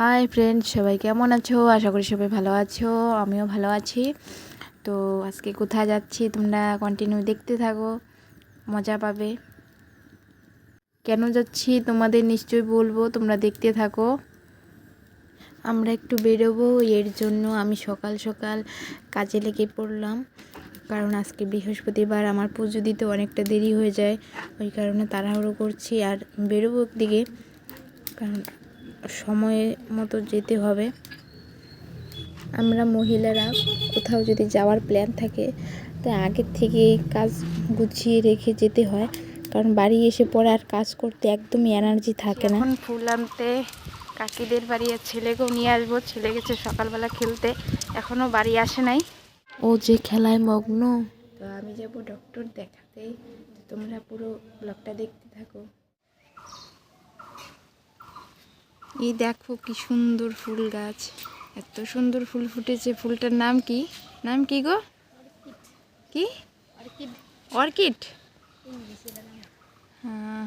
Hi friends, সবাই কেমন আছো? আশা করি সবাই ভালো আছো, আমিও ভালো আছি। তো আজকে কোথায় যাচ্ছি তোমরা কন্টিনিউ দেখতে থাকো, মজা পাবে। কেন যাচ্ছি তোমাদের নিশ্চয়ই বলবো, তোমরা দেখতে থাকো। আমরা একটু বেরোবো, এর জন্য আমি সকাল সকাল কাজে লেগে পড়লাম। কারণ আজকে বৃহস্পতিবার, আমার পুজো দিতে অনেকটা দেরি হয়ে যায়, ওই কারণে তাড়াহুড়ো করছি। আর বেরোবো একদিকে, কারণ সময় মতো যেতে হবে। আমরা মহিলারা কোথাও যদি যাওয়ার প্ল্যান থাকে, তাই আগের থেকে কাজ গুছিয়ে রেখে যেতে হয়, কারণ বাড়ি এসে পরে আর কাজ করতে একদমই এনার্জি থাকে না। এখন ফুল আনতে কাকিদের বাড়ি, আর ছেলেকেও নিয়ে আসবো। ছেলে গেছে সকালবেলা খেলতে, এখনও বাড়ি আসে নাই, ও যে খেলায় মগ্ন। তো আমি যাব ডক্টর দেখাতে, তোমরা পুরো ব্লগটা দেখতে থাকো। এই দেখো কি সুন্দর ফুল গাছ, এত সুন্দর ফুল ফুটেছে। ফুলটার নাম কি? নাম কি গো? কি? অর্কিড। হ্যাঁ,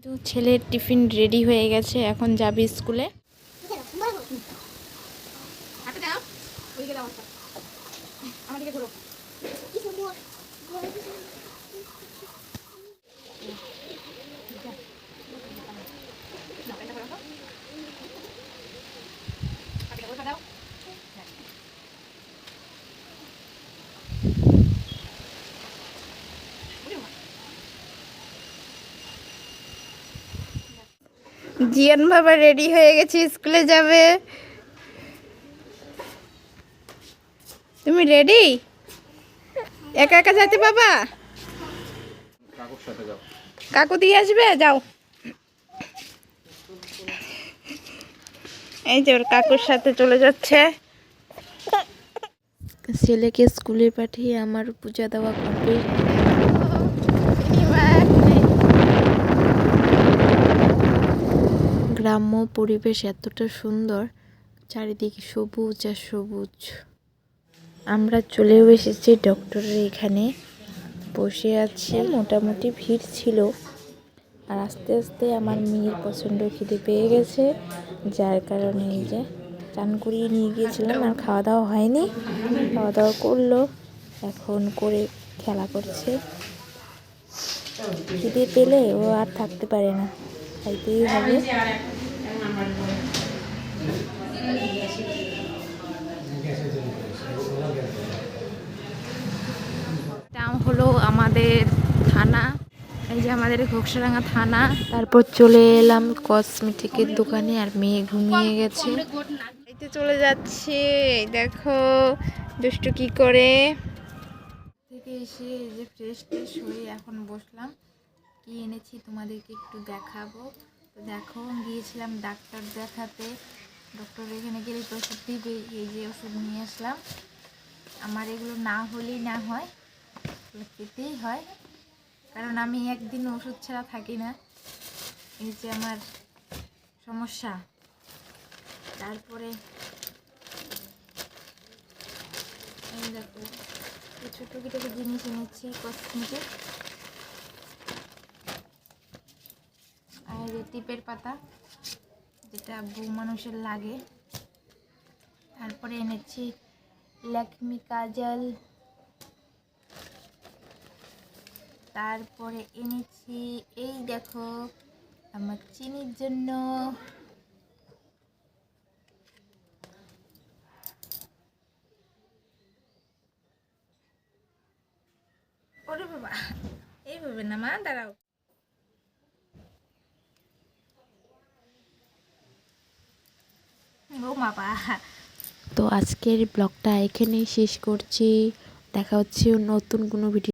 তো ছেলের টিফিন রেডি হয়ে গেছে, এখন যাবে স্কুলে। জিয়ান বাবা রেডি হয়ে গেছে, স্কুলে যাবে। তুমি রেডি? একা একা যেতে বাবা? কাকু দিয়ে আসবে, যাও। এই যে ওর কাকুর সাথে চলে যাচ্ছে। ছেলেকে স্কুলে পাঠিয়ে আমার পূজা দেওয়া কমপ্লিট। গ্রাম্য পরিবেশ এতটা সুন্দর, চারিদিকে সবুজ আর সবুজ। আমরা চলেও এসেছি ডক্টরের এখানে, বসে আছি। মোটামুটি ভিড় ছিল, আর আস্তে আস্তে আমার মেয়ের প্রচণ্ড খিদে পেয়ে গেছে, যার কারণে এই যে চান করিয়ে নিয়ে গিয়েছিলাম। আর খাওয়া দাওয়া হয়নি, খাওয়া দাওয়া করলো, এখন করে খেলা করছে। খিদে পেলে ও আর থাকতে পারে না, খাইতেই হবে। এটা হলো আমাদের থানা, এই যে আমাদের ঘোকসাডাঙ্গা থানা। তারপর চলে এলাম কসমেটিকের দোকানে, আর মেয়ে ঘুমিয়ে গেছে। এইতে চলে যাচ্ছে, দেখো দুষ্টু কি করে। থেকে এসে এই যে ফ্রেশ ট্রেশ হয়ে এখন বসলাম। কি এনেছি তোমাদেরকে একটু দেখাবো। তো দেখো, গিয়েছিলাম ডাক্তার দেখাতে। ডক্টর এখানে গেলে তো ওষুধ দিবে, এই যে ওষুধ নিয়ে আসলাম। আমার এগুলো না হলেই না হয়, খেতেই হয়, কারণ আমি একদিন ওষুধ ছাড়া থাকি না, এই যে আমার সমস্যা। তারপরে এই দেখো, কিছু টুকিটাকি জিনিস এনেছি কসমেটিক, আর টিপের পাতা, যেটা বউ মানুষের লাগে। তারপরে এনেছি ল্যাকমি কাজল, তারপরে এনেছি এই দেখো আমার চিনির জন্য, ওরে বাবা এইভাবে না মা, দাঁড়াও। ও বাবা। তো আজকের ব্লগটা এখানেই শেষ করছি, দেখা হচ্ছে নতুন কোনো ভিডিও।